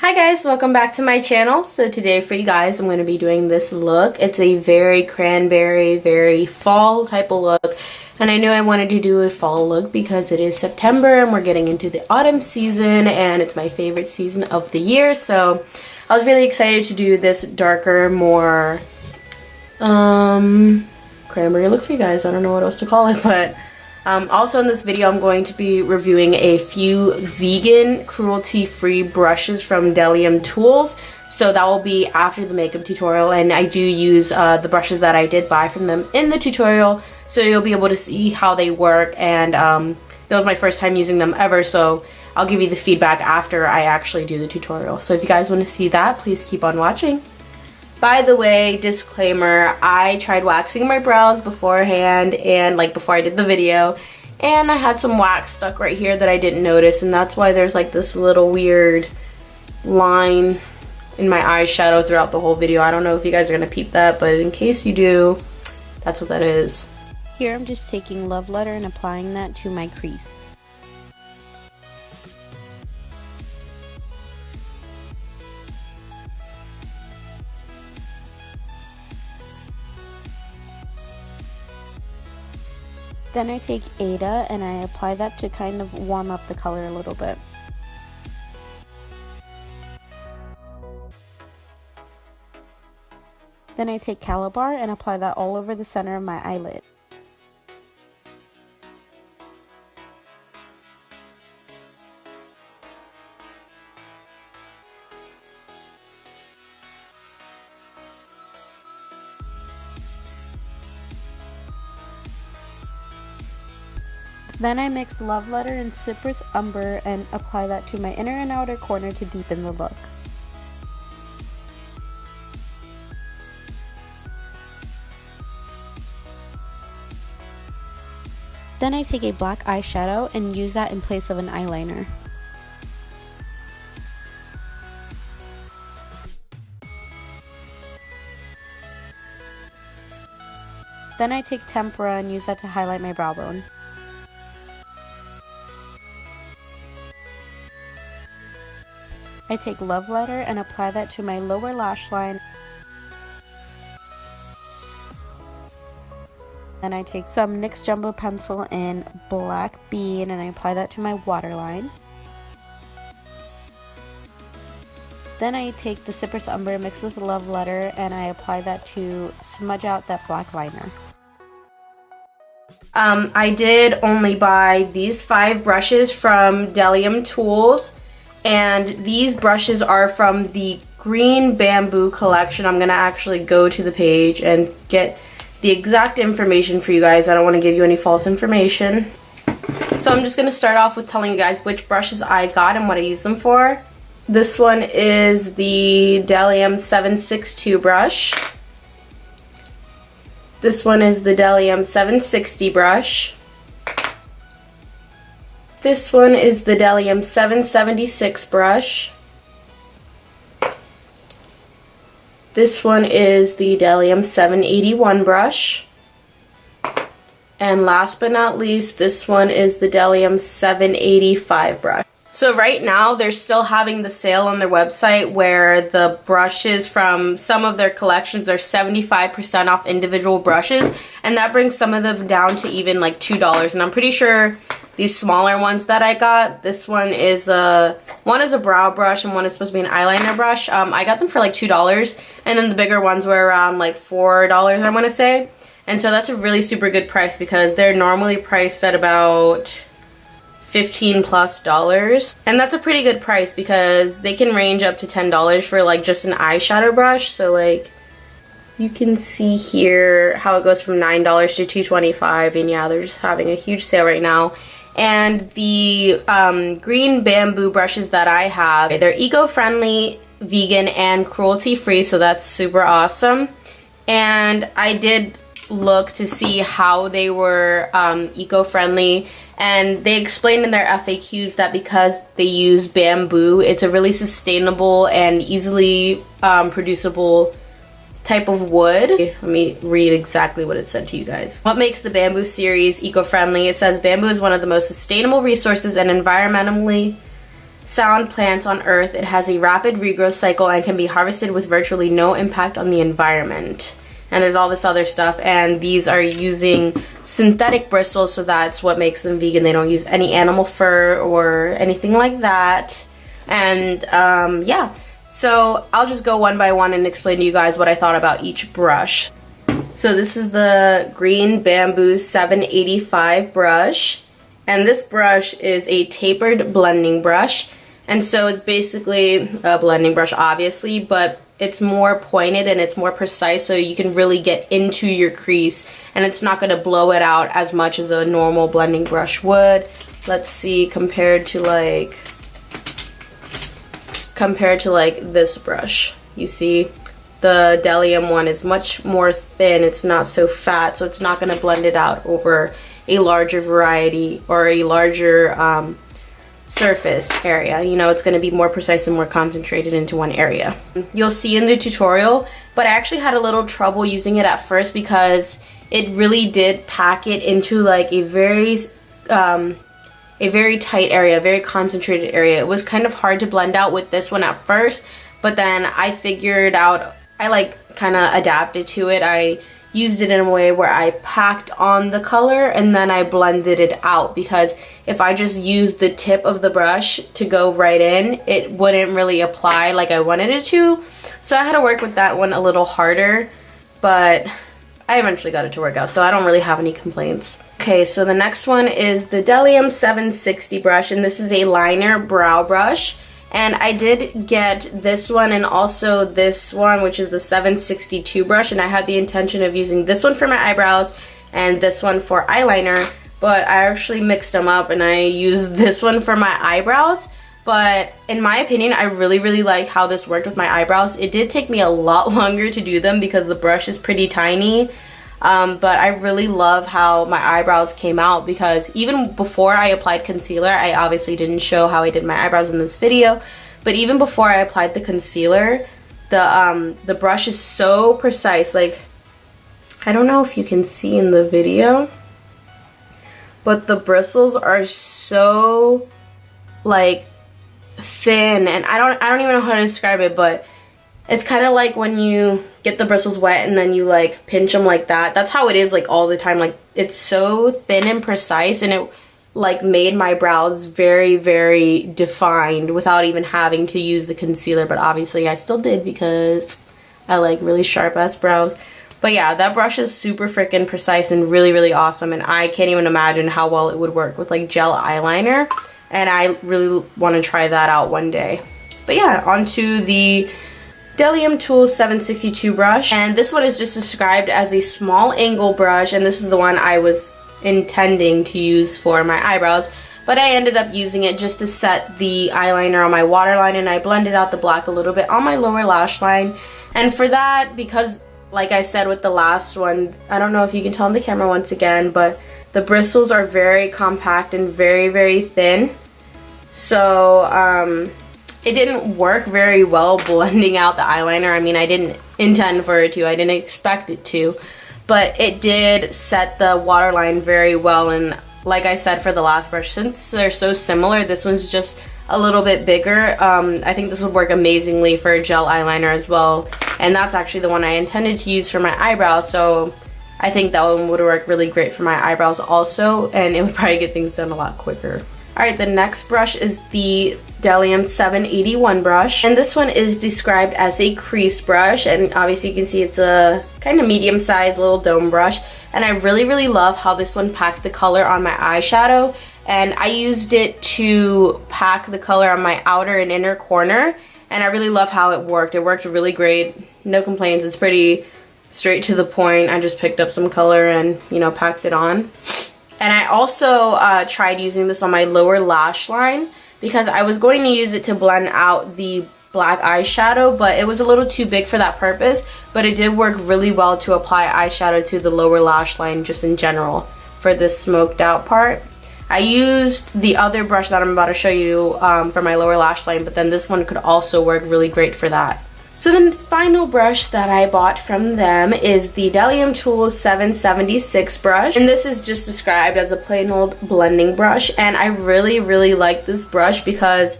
Hi guys, welcome back to my channel. So today for you guys, I'm going to be doing this look. It's a very cranberry, very fall type of look. And I knew I wanted to do a fall look because it is September and we're getting into the autumn season and it's my favorite season of the year. So I was really excited to do this darker, more cranberry look for you guys. I don't know what else to call it, but also in this video I'm going to be reviewing a few vegan cruelty-free brushes from Bdellium Tools. So that will be after the makeup tutorial, and I do use the brushes that I did buy from them in the tutorial, so you'll be able to see how they work. And that was my first time using them ever, so I'll give you the feedback after I actually do the tutorial. So if you guys want to see that, please keep on watching. By the way, disclaimer, I tried waxing my brows beforehand and before I did the video, and I had some wax stuck right here that I didn't notice, and that's why there's like this little weird line in my eyeshadow throughout the whole video. I don't know if you guys are gonna peep that, but in case you do, that's what that is. Here I'm just taking Love Letter and applying that to my crease. Then I take Ada and I apply that to kind of warm up the color a little bit. Then I take Calabar and apply that all over the center of my eyelid. Then I mix Love Letter and Cypress Umber and apply that to my inner and outer corner to deepen the look. Then I take a black eyeshadow and use that in place of an eyeliner. Then I take Tempera and use that to highlight my brow bone. I take Love Letter and apply that to my lower lash line. Then I take some NYX Jumbo Pencil in Black Bean and I apply that to my waterline. Then I take the Cypress Umber mixed with Love Letter and I apply that to smudge out that black liner. I did only buy these 5 brushes from Bdellium Tools. And these brushes are from the Green Bamboo collection. I'm gonna actually go to the page and get the exact information for you guys. I don't want to give you any false information. So I'm just gonna start off with telling you guys which brushes I got and what I use them for. This one is the Bdellium 762 brush. This one is the Bdellium 760 brush. This one is the Bdellium 776 brush. This one is the Bdellium 781 brush. And last but not least, this one is the Bdellium 785 brush. So right now they're still having the sale on their website where the brushes from some of their collections are 75% off individual brushes, and that brings some of them down to even like $2. And I'm pretty sure these smaller ones that I got, this one is a brow brush and one is supposed to be an eyeliner brush. I got them for like $2, and then the bigger ones were around like $4, I want to say. And so that's a really super good price because they're normally priced at about $15+, and that's a pretty good price because they can range up to $10 for like just an eyeshadow brush. So like you can see here how it goes from $9 to $2.25, and yeah, they're just having a huge sale right now. And the Green Bamboo brushes that I have, they're eco-friendly, vegan, and cruelty-free, so that's super awesome. And I did look to see how they were eco-friendly, and they explained in their FAQs that because they use bamboo, it's a really sustainable and easily producible type of wood. Let me read exactly what it said to you guys. What makes the bamboo series eco-friendly? It says bamboo is one of the most sustainable resources and environmentally sound plants on Earth. It has a rapid regrowth cycle and can be harvested with virtually no impact on the environment. And there's all this other stuff, and these are using synthetic bristles, so that's what makes them vegan. They don't use any animal fur or anything like that. And yeah, so I'll just go one by one and explain to you guys what I thought about each brush. So this is the Green Bamboo 785 brush, and this brush is a tapered blending brush. And so it's basically a blending brush, obviously, but it's more pointed and it's more precise, so you can really get into your crease and it's not going to blow it out as much as a normal blending brush would. Let's see, compared to like this brush, you see the Bdellium one is much more thin. It's not so fat, so it's not going to blend it out over a larger variety or a larger surface area. You know, it's going to be more precise and more concentrated into one area. You'll see in the tutorial, but I actually had a little trouble using it at first because it really did pack it into like a very tight area, very concentrated area. It was kind of hard to blend out with this one at first, but then I figured out, I like kind of adapted to it. I used it in a way where I packed on the color and then I blended it out, because if I just used the tip of the brush to go right in, it wouldn't really apply like I wanted it to. So I had to work with that one a little harder, but I eventually got it to work out, so I don't really have any complaints. Okay, so the next one is the Bdellium 760 brush, and this is a liner brow brush. And I did get this one and also this one, which is the 762 brush, and I had the intention of using this one for my eyebrows and this one for eyeliner, but I actually mixed them up and I used this one for my eyebrows. But in my opinion, I really like how this worked with my eyebrows. It did take me a lot longer to do them because the brush is pretty tiny. But I really love how my eyebrows came out, because even before I applied concealer, I obviously didn't show how I did my eyebrows in this video, but even before I applied the concealer, the brush is so precise. Like, I don't know if you can see in the video, but the bristles are so like thin, and I don't even know how to describe it, but it's kind of like when you get the bristles wet and then you like pinch them like that. That's how it is like all the time. Like, it's so thin and precise, and it like made my brows very defined without even having to use the concealer. But obviously I still did because I like really sharp ass brows. But yeah, that brush is super freaking precise and really awesome, and I can't even imagine how well it would work with like gel eyeliner, and I really want to try that out one day. But yeah, onto the Bdellium Tools 762 brush, and this one is just described as a small angle brush, and this is the one I was intending to use for my eyebrows, but I ended up using it just to set the eyeliner on my waterline, and I blended out the black a little bit on my lower lash line. And for that, because like I said with the last one, I don't know if you can tell on the camera once again, but the bristles are very compact and very thin, so it didn't work very well blending out the eyeliner. I mean, I didn't intend for it to, I didn't expect it to, but it did set the waterline very well. And like I said for the last brush, since they're so similar, this one's just a little bit bigger. I think this would work amazingly for gel eyeliner as well, and that's actually the one I intended to use for my eyebrows, so I think that one would work really great for my eyebrows also, and it would probably get things done a lot quicker. Alright, the next brush is the Bdellium 781 brush, and this one is described as a crease brush, and obviously you can see it's a kind of medium-sized little dome brush, and I really love how this one packed the color on my eyeshadow, and I used it to pack the color on my outer and inner corner, and I really love how it worked. It worked really great, no complaints. It's pretty straight to the point. I just picked up some color and, you know, packed it on. And I also tried using this on my lower lash line because I was going to use it to blend out the black eyeshadow, but it was a little too big for that purpose, but it did work really well to apply eyeshadow to the lower lash line just in general for this smoked out part. I used the other brush that I'm about to show you for my lower lash line, but then this one could also work really great for that. So the final brush that I bought from them is the Bdellium Tools 776 brush, and this is just described as a plain old blending brush, and I really like this brush because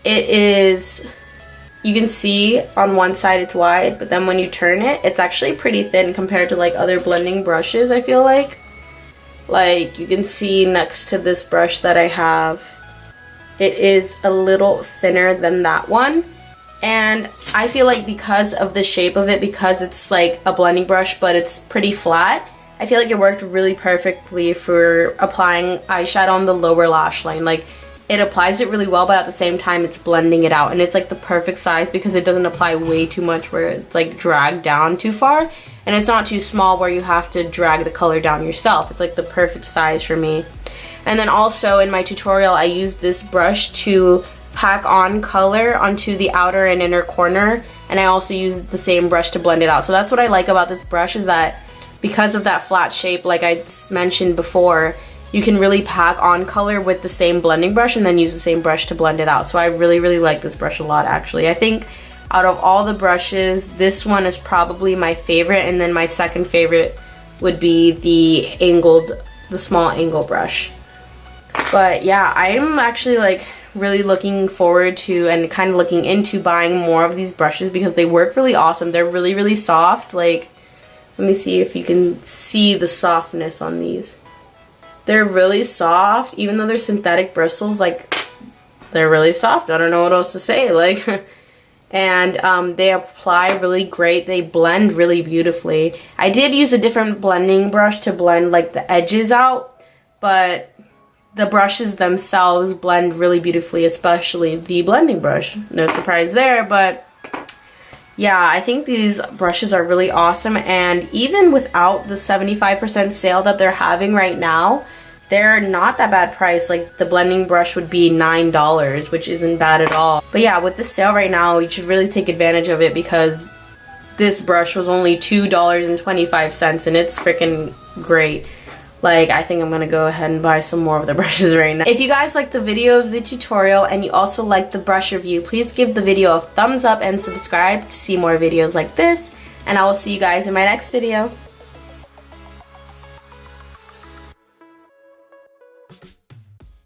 it is, you can see on one side it's wide, but then when you turn it, it's actually pretty thin compared to like other blending brushes, I feel like. Like you can see next to this brush that I have, it is a little thinner than that one. And I feel like because of the shape of it, because it's like a blending brush but it's pretty flat, I feel like it worked really perfectly for applying eyeshadow on the lower lash line. Like it applies it really well, but at the same time it's blending it out, and it's like the perfect size because it doesn't apply way too much where it's like dragged down too far, and it's not too small where you have to drag the color down yourself. It's like the perfect size for me. And then also in my tutorial I used this brush to pack on color onto the outer and inner corner, and I also used the same brush to blend it out. So that's what I like about this brush, is that because of that flat shape, like I mentioned before, you can really pack on color with the same blending brush and then use the same brush to blend it out. So I really like this brush a lot, actually. I think out of all the brushes, this one is probably my favorite, and then my second favorite would be the small angle brush. But yeah, I'm actually like really looking forward to and kind of looking into buying more of these brushes because they work really awesome. They're really soft. Like, let me see if you can see the softness on these. They're really soft, even though they're synthetic bristles. Like, they're really soft. I don't know what else to say. Like, and they apply really great. They blend really beautifully. I did use a different blending brush to blend like the edges out, but the brushes themselves blend really beautifully, especially the blending brush. No surprise there, but yeah, I think these brushes are really awesome, and even without the 75% sale that they're having right now, they're not that bad price. Like the blending brush would be $9, which isn't bad at all. But yeah, with the sale right now, you should really take advantage of it because this brush was only $2.25 and it's freaking great. Like, I think I'm gonna go ahead and buy some more of the brushes right now. If you guys liked the video of the tutorial and you also liked the brush review, please give the video a thumbs up and subscribe to see more videos like this. And I will see you guys in my next video.